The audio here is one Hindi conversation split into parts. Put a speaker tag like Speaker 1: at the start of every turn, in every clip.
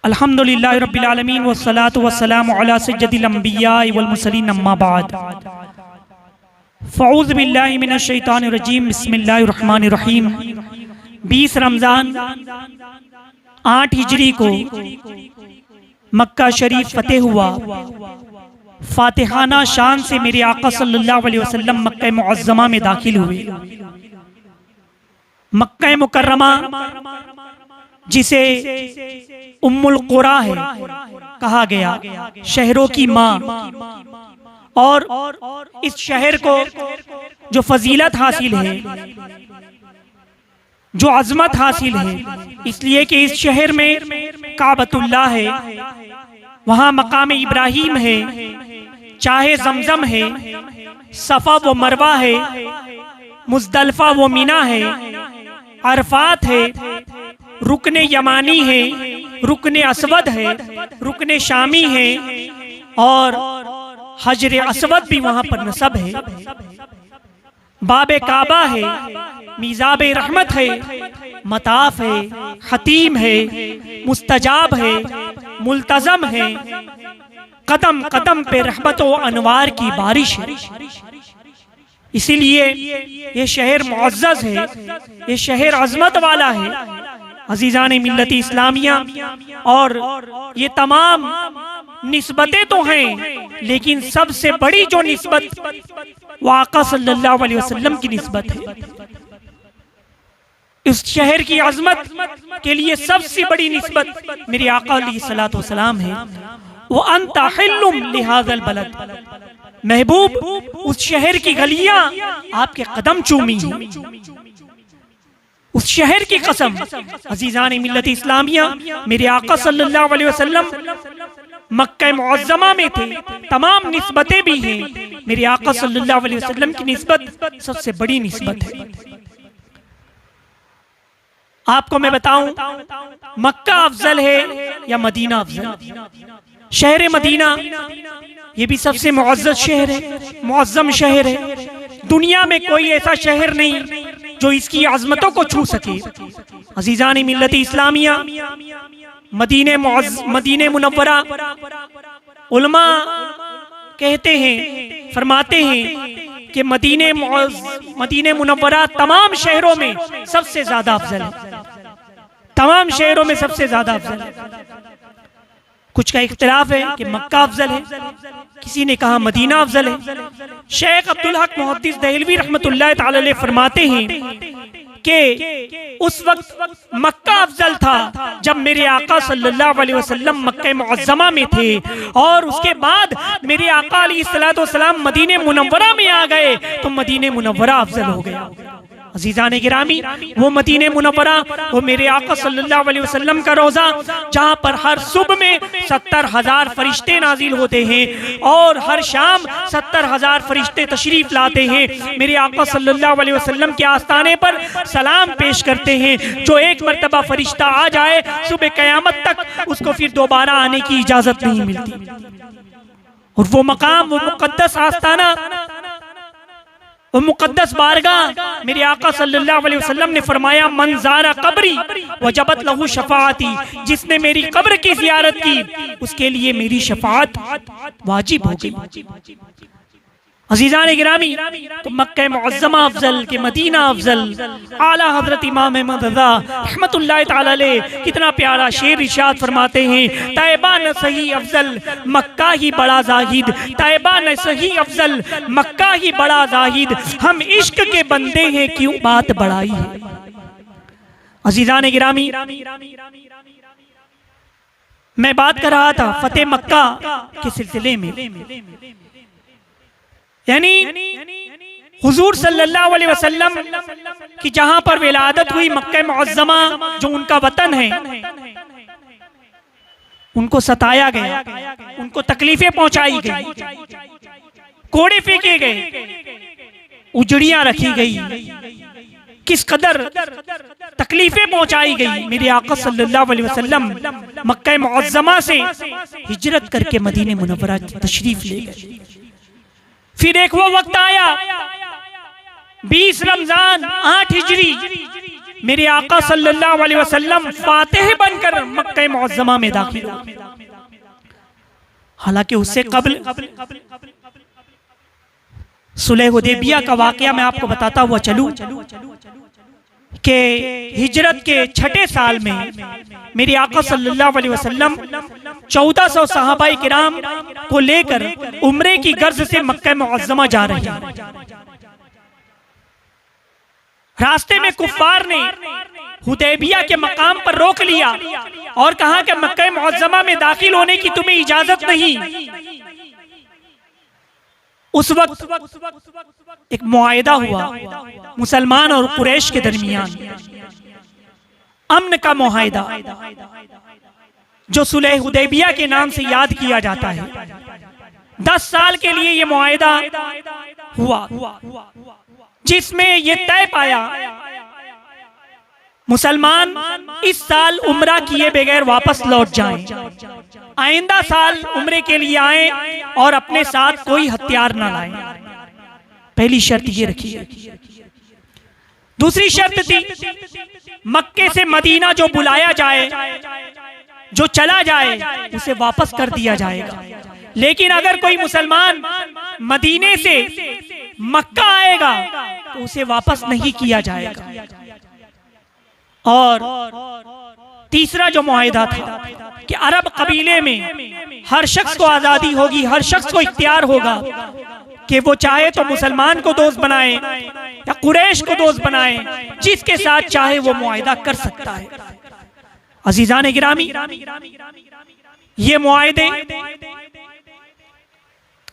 Speaker 1: अल्हम्दुलिल्लाहि रब्बिल आलमीन वस्सलातु वस्सलामु अला सय्यदिल अंबिया वल मुरसलीन अम्मा बाद फ़अऊज़ु बिल्लाहि मिनश शैतानिर रजीम बिस्मिल्लाहिर रहमानिर रहीम। 20 रमज़ान 8 हिजरी को मक्का शरीफ फतेह हुआ। फातिहाना शान से मेरे आका सल्लल्लाहु अलैहि वसल्लम मक्का मुअज़्ज़मा में दाखिल हुए। मक्का मुकर्रमा जिसे उम्मुल कुरा है कहा गया, शहरों की माँ, और इस शहर को जो फजीलत हासिल है, जो अजमत हासिल है, इसलिए कि इस शहर में काबतुल्लाह है, वहाँ मकाम इब्राहिम है, चाहे जमजम है, सफा व मरवा है, मुज़दलिफा व मिना है, अरफात है, रुकने यमानी है, रुकने असवद है, रुकने शामी है, और हजर असवद भी वहां पर नसब है। बाबे काबा है, मीज़ाब रहमत है, मताफ है, हतीम है, मुस्तजाब है, मुल्तजम है, कदम कदम पे रहमत व अनवार की बारिश है। इसीलिए ये शहर मुअज़्ज़ज़ है, ये शहर अज़मत वाला है। अजीज़ान मिल्लत इस्लामिया, और ये तमाम निस्बतें तो हैं, लेकिन सबसे बड़ी जो निस्बत वो आका सल्लल्लाहु अलैहि वसल्लम की निस्बत है। इस शहर की अज़मत के लिए सबसे बड़ी निस्बत मेरे आका अलैहिस्सलातु वस्सलाम है। वो अंता हिल्लुम लिहाज़ल बलद, महबूब उस शहर की गलियां आपके कदम चूमी हैं। उस शहर की कसम। अजीज़ान मिल्लत इस्लामिया, मेरे आका सल्लल्लाहु अलैहि वसल्लम मक्का मुअज़्ज़मा में थे। तमाम निस्बतें भी हैं, मेरे आका सल्लल्लाहु अलैहि वसल्लम की निस्बत सबसे बड़ी निस्बत है। आपको मैं बताऊं, मक्का अफजल है या मदीना अफजल? शहर मदीना ये भी सबसे मुअज़्ज़ज़ शहर है, मुअज़्ज़म शहर है। दुनिया में कोई ऐसा शहर नहीं जो इसकी अज़मतों को छू सके। अज़ीज़ान मिल्लत इस्लामिया, मदीने मुनव्वरा, उलमा कहते हैं, फरमाते हैं कि मदीने मुनव्वरा तमाम शहरों में सबसे ज्यादा अफजल है, तमाम शहरों में सबसे ज्यादा अफजल है। कुछ का इख्तिलाफ है कि मक्का अफजल है, किसी ने कहा मदीना अफजल है। शेख अब्दुल हक मुहद्दिस दहलवी रहमतुल्लाह तआला अलैह फरमाते हैं कि उस वक्त मक्का अफजल था जब मेरे आका सल्लल्लाहु अलैहि वसल्लम मक्का मुअज़्ज़मा में थे, और उसके बाद मेरे आका अलैहिस्सलातु वस्सलाम मदीने मुनव्वरा में आ गए तो मदीने मुनव्वरा अफजल हो गया। अज़ीज़ान गिरामी, वो मदीने मुनव्वरा, वो मेरे आका सल्लल्लाहु अलैहि वसल्लम का रोज़ा, जहाँ पर हर सुबह में 70,000 फरिश्ते नाजिल होते हैं और हर शाम 70,000 फरिश्ते तशरीफ लाते हैं। मेरे आका सल्लल्लाहु अलैहि वसल्लम के आस्ताने पर सलाम पेश करते हैं। जो एक मर्तबा फरिश्ता आ जाए, सुबह क़यामत तक उसको फिर दोबारा आने की इजाज़त नहीं मिलती। और वो मकाम, वो मुक़द्दस आस्ताना, वो मुक़द्दस बारगाह, मेरे आका सल्लल्लाहु अलैहि वसल्लम ने फरमाया, मन ज़ारा कब्री वजबत लहू शफ़ाअती, जिसने मेरी कब्र की ज़ियारत की उसके लिए मेरी शफ़ाअत वाजिब हो गई। अज़ीज़ान गिरामी, तो मक्का मुअज़्ज़मा अफजल के मदीना अफजल। आला हज़रत इमाम अहमद रज़ा रहमतुल्लाह तआला अलैह कितना प्यारा शेर इरशाद फरमाते हैं, तैबा न सही अफजल मक्का ही बड़ा जाहिद, तैबा न सही अफजल मक्का ही बड़ा जाहिद, हम इश्क के बंदे हैं क्यों बात बढ़ाई है। अज़ीज़ान गिरामी, मैं बात कर रहा था फतेह मक्का के सिलसिले में, यानी हुजूर सल्लल्लाहु अलैहि वसल्लम की जहां पर विलादत हुई, मक्का मुअज़्ज़मा जो उनका वतन है, उनको सताया गया, उनको तकलीफें पहुंचाई गई, कोड़े फेंके गए, उजड़ियां रखी गई, किस कदर तकलीफें पहुंचाई गई। मेरे आका सल्लल्लाहु अलैहि वसल्लम मक्का मुअज़्ज़मा से हिजरत करके मदीने मुनव्वरा तशरीफ ले गए। फिर एक वो वक्त आया 20 रमजान 8 हिजरी मेरे आका सल्लल्लाहु अलैहि वसल्लम फातिह बनकर मक्का मुअज्जमा में दाखिल हुए। हालांकि उससे कब्ल सुलह हुदैबिया का वाकया मैं आपको बताता हुआ चलूं कि हिजरत के 6ठे साल में मेरे आका सल्लल्लाहु अलैहि वसल्लम 1400 सहाबाए किराम को लेकर उम्रे की गर्ज से मक्का मुअज्जमा जा रहे हैं। रास्ते में कुफ्फार ने हुदैबिया के मकाम पर रोक लिया और कहा कि मक्का मुअज्जमा में दाखिल होने की तुम्हें इजाजत नहीं। उस वक्त एक मुआहिदा हुआ मुसलमान और कुरैश के दरमियान, अमन का मुआहिदा, जो सुलह हुदैबिया के नाम से याद किया जाता है। 10 साल के लिए यह मुआहिदा हुआ, जिसमें यह तय पाया मुसलमान इस साल उम्रा किए बगैर वापस लौट जाएं, आइंदा साल उम्रे के लिए आएं और अपने साथ कोई हथियार ना लाएं। पहली शर्त ये रखी है। दूसरी शर्त थी मक्के से मदीना जो बुलाया जाए, जो चला जाए, उसे वापस कर दिया जाएगा। लेकिन अगर कोई मुसलमान मदीने से मक्का आएगा तो उसे वापस नहीं किया जाएगा। और तीसरा जो मुआहिदा था कि अरब कबीले में हर शख्स को आजादी होगी, हर शख्स को इख्तियार होगा कि वो चाहे तो मुसलमान को दोस्त बनाए या कुरैश को दोस्त बनाए, जिसके साथ चाहे वो मुआहिदा कर सकता है। अजीजान गिरामी, ये मुआहिदे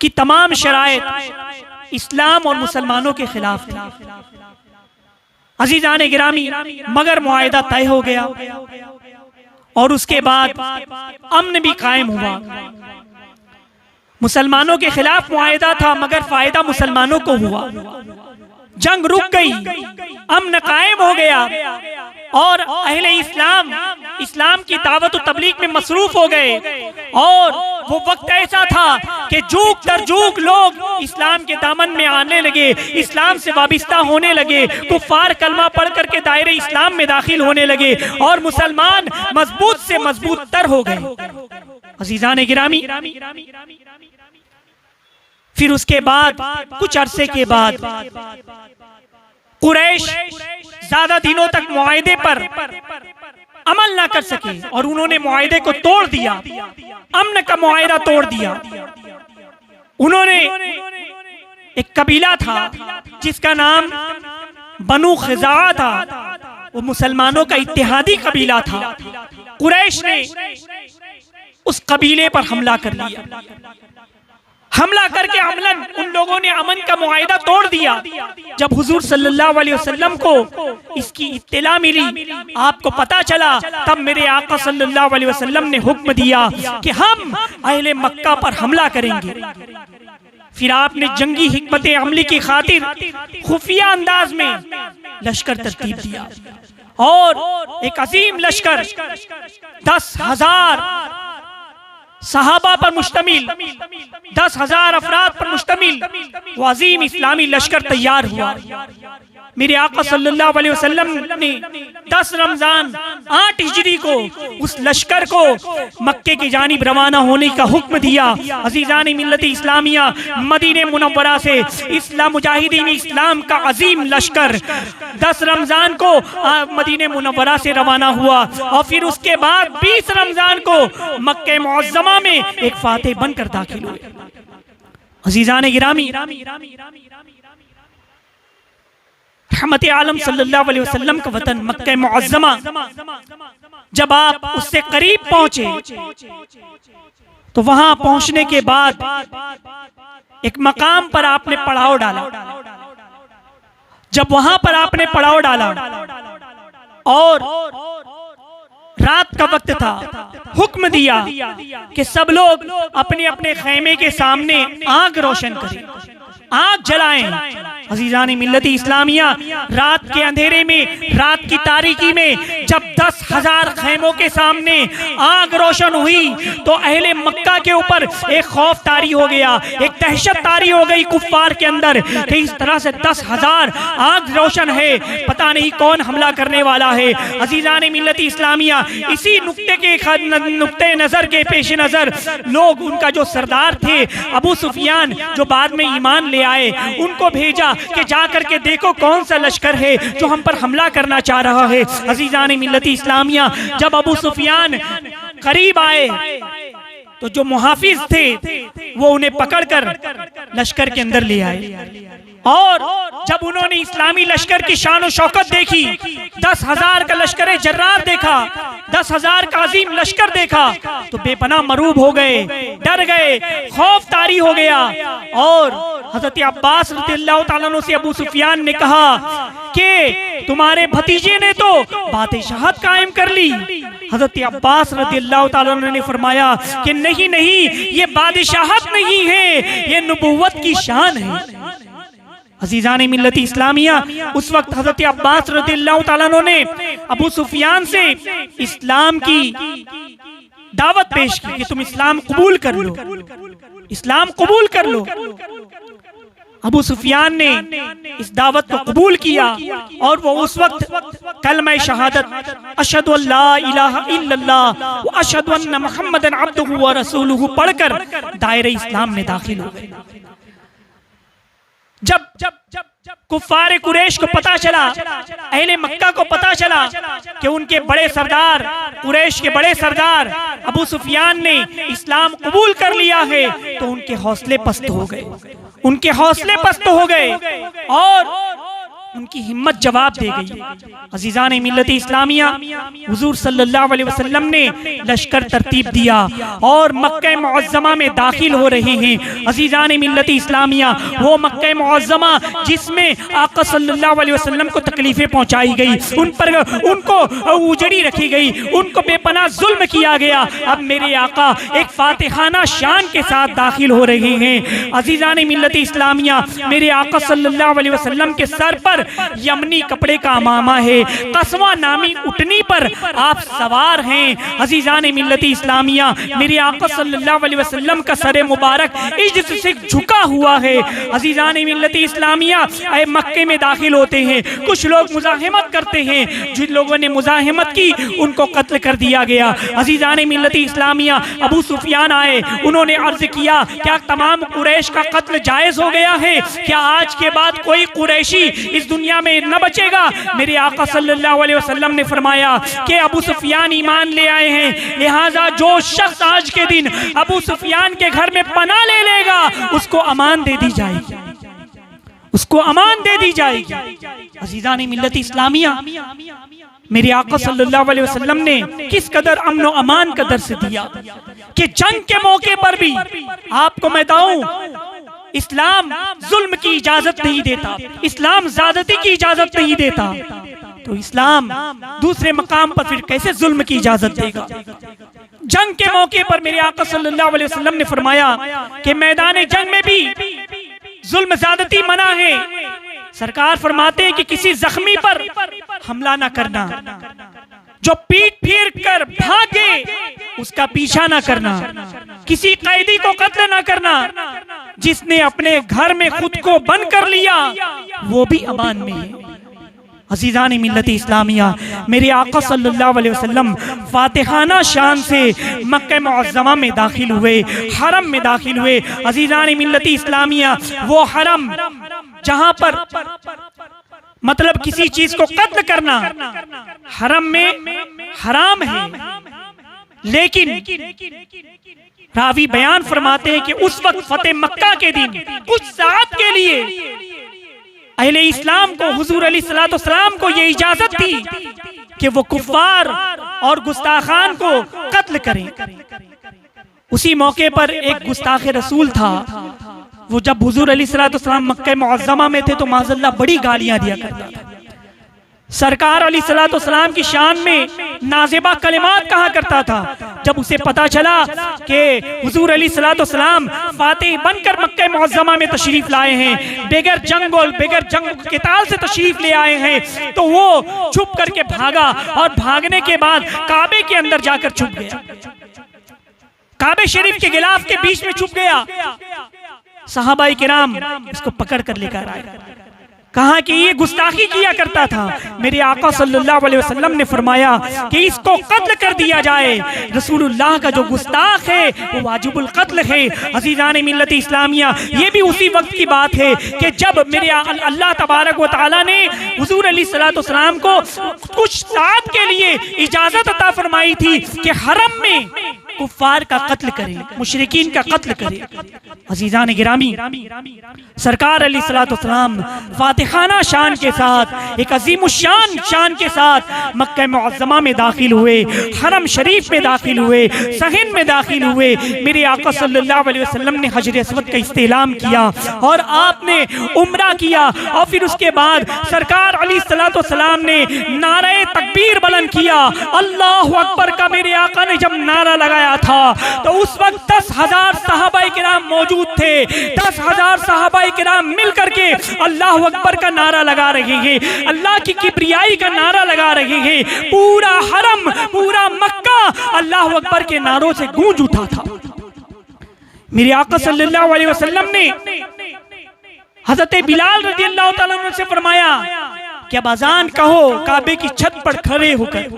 Speaker 1: की तमाम शराइत इस्लाम और मुसलमानों के खिलाफ थी। अजीजान गिरामी, मगर मुआहिदा तय हो गया और उसके बाद अमन भी कायम हुआ। मुसलमानों के खिलाफ मुआहिदा था मगर फायदा मुसलमानों को हुआ। जंग रुक गई, अमन कायम हो गया और अहले इस्लाम की दावत और तबलीग में मसरूफ हो गए। और वो वक्त ऐसा था कि जुग दर जुग लोग इस्लाम के दामन में आने लगे, इस्लाम से वाबिस्ता होने लगे, कुफ्फार कलमा पढ़ करके दायरे इस्लाम में दाखिल होने लगे और मुसलमान मजबूत से मजबूत तर हो गए। अजीजान गिरामी, फिर उसके बाद कुछ अरसे के बाद कुरैश ज्यादा दिनों तक मुआहिदे पर अमल ना कर सके और उन्होंने मुआहिदे को तोड़ दिया, अमन का मुआहिदा तोड़ दिया। उन्होंने एक कबीला था जिसका नाम बनु खिज़ा था, वो मुसलमानों का इत्तेहादी कबीला था। कुरैश ने उस कबीले पर हमला कर लिया। हमला करके अमलन उन लोगों ने अमन का मुआहिदा तोड़ दिया। जब हुजूर सल्लल्लाहु अलैहि वसल्लम को इसकी इत्तला मिली, आपको पता चला, तब मेरे आका सल्लल्लाहु अलैहि वसल्लम ने हुक्म दिया कि हम अहले मक्का पर हमला करेंगे। फिर आपने जंगी हिकमत अमली की खातिर खुफिया अंदाज में लश्कर तरतीब दिया और एक अजीम लश्कर 10,000 सहाबा पर मुश्तमिल, 10,000 अफराद पर मुश्तमिल वो अजीम इस्लामी लश्कर तैयार हुआ। मेरे आका सल्लल्लाहु अलैहि वसल्लम ने 10 रमजान 8 हिजरी को उस लश्कर को मक्के की जानिब रवाना होने का हुक्म दिया। अजीजान मिल्लत इस्लामिया, मदीने मुनव्वरा से इस्लाम मुजाहिदीन इस्लाम का अजीम लश्कर 10 रमजान को मदीने मुनव्वरा से रवाना हुआ और फिर उसके बाद 20 रमजान को मक्के मुअज्जमा में एक फातिह बनकर दाखिल हुए। अजीजान गिरामी, रहमत आलम सल्लल्लाहु अलैहि वसल्लम का वतन मक्का मुअज्जमा, जब आप उससे करीब पहुंचे तो वहां पहुंचने के बाद एक मकाम पर आपने पड़ाव डाला। जब वहां पर आपने पड़ाव डाला और रात का वक्त था, हुक्म दिया कि सब लोग अपने अपने खैमे के सामने आग रोशन करें। आग जलाएं। अजीजान मिल्लत इस्लामिया, रात के अंधेरे में, रात की तारीकी में जब 10,000 खैमों के सामने आग रोशन हुई तो अहले मक्का के ऊपर एक खौफ तारी हो गया, एक दहशत तारी हो गई कुफ्फार के अंदर कि इस तरह से 10,000 आग रोशन है, पता नहीं कौन हमला करने वाला है। अजीजान मिल्लत इस्लामिया, इसी नुक्ते नजर के पेश नजर लोग, उनका जो सरदार थे अबू सुफियान, जो बाद में ईमान ले आए, उनको भेजा कि जाकर के देखो कौन सा लश्कर है जो हम पर हमला करना चाह रहा है। अजीजान मिल्लत इस्लामिया, जब अबू सुफियान करीब आए तो जो मुहाफिज थे वो उन्हें पकड़कर लश्कर के अंदर ले आए, और जब उन्होंने इस्लामी लश्कर की शान और शौकत देखी, 10,000 का लश्कर जर्रार देखा, 10,000 का अजीम लश्कर देखा, तो बेपनाह मरूब हो गए, डर गए, खौफ तारी हो गया। और हजरत अब्बास रज़ियल्लाहु ताला अन्हु से अबू सुफियान ने कहा कि तुम्हारे भतीजे ने तो बादशाहत कायम कर ली। हजरत अब्बास रज़ियल्लाहु ताला अन्हु ने फरमाया कि नहीं नहीं, ये बादशाहत नहीं है, ये नबुव्वत की शान है। अजीजान मिल्लत इस्लामिया, उस वक्त हजरत अब्बास रज़ियल्लाहु ताला अन्हु ने अबू सुफियान से इस्लाम की दावत पेश की कि तुम इस्लाम कबूल कर लो, इस्लाम कबूल कर लो। अबू सुफियान ने इस दावत को कबूल किया और वो उस वक्त कलमा शहादत अशहदु अल्ला इलाहा इल्लल्लाह व अशहदु अन्ना मुहम्मदन अब्दुहु व रसूलुहु पढ़कर दायरे इस्लाम में दाखिल हो गए। जब कुफ्फारे कुरैश को पता चला, अहले मक्का को पता चला कि उनके बड़े सरदार, कुरैश के बड़े सरदार अबू सुफियान ने इस्लाम कबूल कर लिया है, तो उनके हौसले पस्त हो गए, उनके हौसले पस्त हो गए और उनकी हिम्मत जवाब दे गई। अजीजान मिल्लत इस्लामिया, हुजूर सल्लल्लाहु अलैहि वसल्लम ने लश्कर तरतीब दिया और मक्का मुअज्जमा में दाखिल हो रहे हैं। अजीजान मिल्लत इस्लामिया, वो मक्का मुअज्जमा जिसमें आका सल्लल्लाहु अलैहि वसल्लम को तकलीफें पहुंचाई गई, उन पर उनको उजड़ी रखी गई, उनको बेपनाह जुल्म किया गया। अब मेरे आका एक फातिहाना शान के साथ दाखिल हो रहे हैं। अजीजान मिल्लत इस्लामिया, मेरे आका सल्लल्लाहु अलैहि वसल्लम के सर पर यमनी कपड़े का अमामा है, कसवा नामी उठनी पर आप सवार हैं। अजीजान मिल्लत इस्लामिया, मेरे आका सल्लल्लाहु अलैहि वसल्लम का सर मुबारक इज्जत से झुका हुआ है। अजीजान मिल्लत इस्लामिया, मक्के में दाखिल होते हैं, कुछ लोग मुजाहिमत करते हैं, जिन लोगों ने मुजाहिमत की उनको कत्ल कर दिया गया। अजीजान मिल्लत इस्लामिया, अबू सुफियान आए, उन्होंने अर्ज किया क्या तमाम कुरैश का कत्ल जायज हो गया है? क्या आज के बाद कोई कुरैशी इस दुनिया में न बचेगा? मेरे आका सल्लल्लाहु अलैहि वसल्लम ने फरमाया कि अबू सुफियान ईमान ले आए हैं, लिहाजा जो शख्स आज के दिन अबू सुफियान के घर में पनाह ले लेगा उसको अमान दे दी जाएगी, उसको अमान दे दी जाएगी। अजीजान मिल्लत इस्लामिया, मेरे आका सल्लल्लाहु अलैहि वसल्लम ने किस कदर अमन और अमान का दर्स दिया कि जंग के मौके पर भी आपको मैं बताऊं, इस्लाम जुल्म की इजाजत नहीं देता, इस्लाम ज़्यादती की इजाजत नहीं देता, तो इस्लाम दूसरे मकाम पर फिर कैसे जुल्म की इजाजत देगा? जंग के मौके पर मेरे आका सल्लल्लाहु अलैहि वसल्लम ने फरमाया कि मैदान जंग में भी जुल्म ज़्यादती मना है। सरकार फरमाते हैं कि किसी जख्मी पर हमला ना करना, जो पीठ फेर कर भागे उसका पीछा ना करना, किसी कैदी को कत्ल ना करना, जिसने अपने घर में खुद को बंद कर लिया वो भी अमान में है। अजीजान मिल्लत इस्लामिया, मेरे आका सल्लल्लाहु अलैहि वसल्लम फातिहाना शान से मक्का मुअज्जमा में दाखिल हुए, हरम में दाखिल हुए। अजीजान मिल्लत इस्लामिया, वो हरम जहां पर मतलब किसी चीज को कत्ल करना हरम में हराम है, लेकिन रावी बयान फरमाते हैं कि उस वक्त फतेह मक्का के दिन कुछ साथ के लिए अहले इस्लाम को, हुजूर अलैहिस्सलाम को ये इजाजत थी कि वो कुफ्फार और गुस्ताखान को कत्ल करें। उसी मौके पर एक गुस्ताखे रसूल था, वो जब हुजूर अलैहिस्सलाम मक्का मुअज्जमा में थे तो माज़अल्लाह बड़ी गालियां दिया करता था। सरकार अलैहिस्सलाम की शान में नाज़िबा कलिमात कहा करता था। जब उसे पता चला कि हुजूर अलैहिस्सलाम फातिह बनकर मक्का मुअज़्ज़मा में तशरीफ लाए हैं, बगैर जंग क़िताल से तशरीफ ले आए हैं, तो वो छुप करके भागा और भागने के बाद काबे के अंदर जाकर छुप गया, काबे शरीफ के गिलाफ के बीच में छुप गया। सहाबाई किराम इसको पकड़ कर लेकर आए, कहा कि ये गुस्ताखी किया करता था। मेरे आका सल्लल्लाहु अलैहि वसल्लम ने फरमाया कि इसको कत्ल कर दिया जाए। रसूलुल्लाह का जो गुस्ताख है वो वाजिबुल कत्ल है। अज़ीज़ान मिल्लत इस्लामिया, ये भी उसी वक्त की बात है कि जब मेरे अल्लाह तबारक व तआला ने हुजूर अलैहिस्सलाम को कुछ साथ के लिए इजाजत अता फरमाई थी कि हरम में कुफ्फार का कत्ल करे, मुशरिकीन का कत्ल करे। अज़ीज़ान गिरामी, सरकार अलैहिस्सलाम फातिहाना शान के साथ, एक अज़ीमुश्शान शान के साथ मक्का मुअज़्ज़मा में दाखिल हुए, हरम शरीफ में दाखिल हुए, सहन में दाखिल हुए। मेरे आका सल्लल्लाहु अलैहि वसल्लम ने हजर अस्वद का इस्तेलाम किया और आपने उम्रा किया, और फिर उसके बाद सरकार अलैहिस्सलाम ने नारे तकबीर बुलंद किया, अल्लाहु अकबर का मेरे आका ने जब नारा लगाया था तो उस वक्त 10,000 सहाबाए किराम मौजूद थे। 10,000 सहाबाए किराम मिल करके अल्लाहु अकबर का नारा लगा रहे हैं, अल्लाह की किब्रियाई का नारा लगा रहे हैं। पूरा हरम, पूरा मक्का अल्लाहु अकबर के नारों से गूंज उठा था। मेरे आका सल्लल्लाहु अलैहि वसल्लम ने हजरत बिलाल रज़ियल्लाहु ताला अन्हु से फरमाया कि अब अजान कहो। काबे की छत पर खड़े होकर,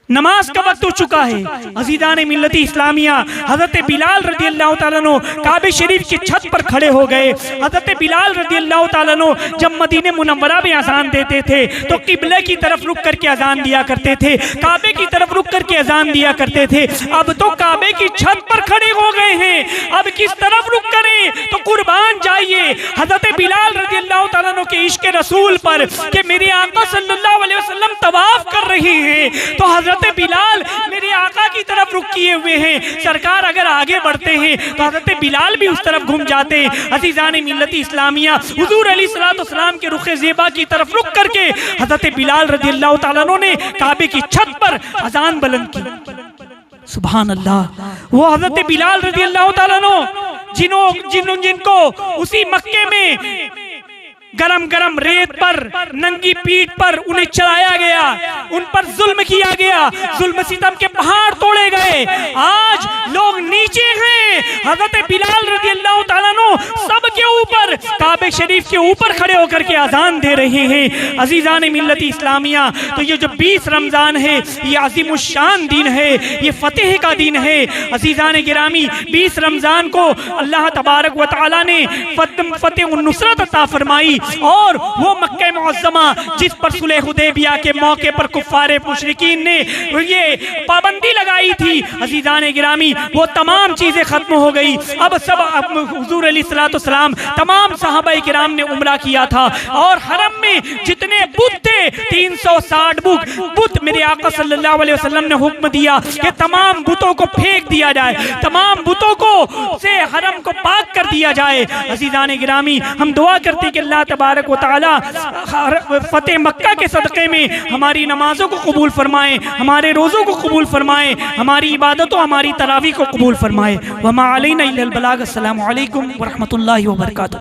Speaker 1: नमाज का वक्त हो चुका है। अज़ीज़ान मिल्लती इस्लामिया, हज़रत बिलाल रज़ियल्लाहु ताला अन्हु काबे शरीफ की छत पर खड़े हो गए। हज़रत बिलाल रज़ियल्लाहु ताला अन्हु जब मदीने मुनव्वरा में अजान देते थे तो किबले की तरफ रुक करके अजान दिया करते थे, काबे की तरफ रुक करके अजान दिया करते थे। अब तो काबे की छत पर खड़े हो गए हैं, अब किस तरफ रुक करें? तो कुर्बान जाइए हज़रत बिलाल रज़ियल्लाहु ताला अन्हु के इश्क़ रसूल पर कि मेरे आका सल्लल्लाहु अलैहि वसल्लम तवाफ कर रहे हैं, तो हज़रत बिलाल मेरे आका की तरफ रुख किए हुए हैं। सरकार अगर आगे बढ़ते हैं तो हज़रत बिलाल भी उस तरफ घूम जाते हैं। अज़ीज़ान मिल्लती इस्लामिया, हुज़ूर अलैहिस्सलाम के रुख ज़ेबा की तरफ रुख करके हज़रत बिलाल रज़ियल्लाहु ताला अन्हु ने काबे की छत पर अजान बुलंद की। सुभान अल्लाह। वो हज़रत बिलाल रज़ियल्लाहु ताला अन्हु जिनको उसी मक्के में गरम गरम रेत पर, नंगी पीठ पर उन्हें चढ़ाया गया, उन पर जुल्म किया गया, जुल्म सितम के पहाड़ तोड़े गए। आज लोग नीचे हैं, हज़रत बिलाल रज़ियल्लाहु ताला अन्हु सबके ऊपर, काबे शरीफ के ऊपर खड़े होकर के अजान दे रहे हैं। अज़ीज़ान मिल्लती इस्लामिया, तो ये जो 20 रमज़ान है ये अज़ीमुश्शान दिन है, ये फतेह का दिन है। अज़ीज़ान गिरामी, 20 रमज़ान को अल्लाह तबारक व तआला ने फतेह नुसरत अता फरमाई, और वो मक्का मुअज़्ज़मा जिस पर सुलह हुदैबिया के मौके पर कुफ्फारे मुशरिकीन ने ये पाबंदी लगाई थी, अज़ीज़ान गिरामी, वो तमाम चीजें खत्म हो गई। अब सब हुज़ूर अलैहिस्सलाम, तमाम सहाबाए किराम ने उम्रा किया था, और हरम में जितने बुत थे 360 बुत मेरे आका सल्लल्लाहु अलैहि वसल्लम ने हुक्म दिया कि तमाम बुतों को फेंक दिया जाए, तमाम बुतों को से हरम को पाक कर दिया जाए। अज़ीज़ान गिरामी, हम दुआ करते हैं कि अल्लाह तबारक व तआला फतेह मक्का के सदक़े में हमारी नमाजों को कबूल फरमाए, हमारे रोज़ों को कबूल फरमाए, हमारी इबादतों, हमारी तरावी को कबूल फरमाए। वमा अलैना इल्लल बलाग। अस्सलामु अलैकुम व रहमतुल्लाहि व बरकातुहू।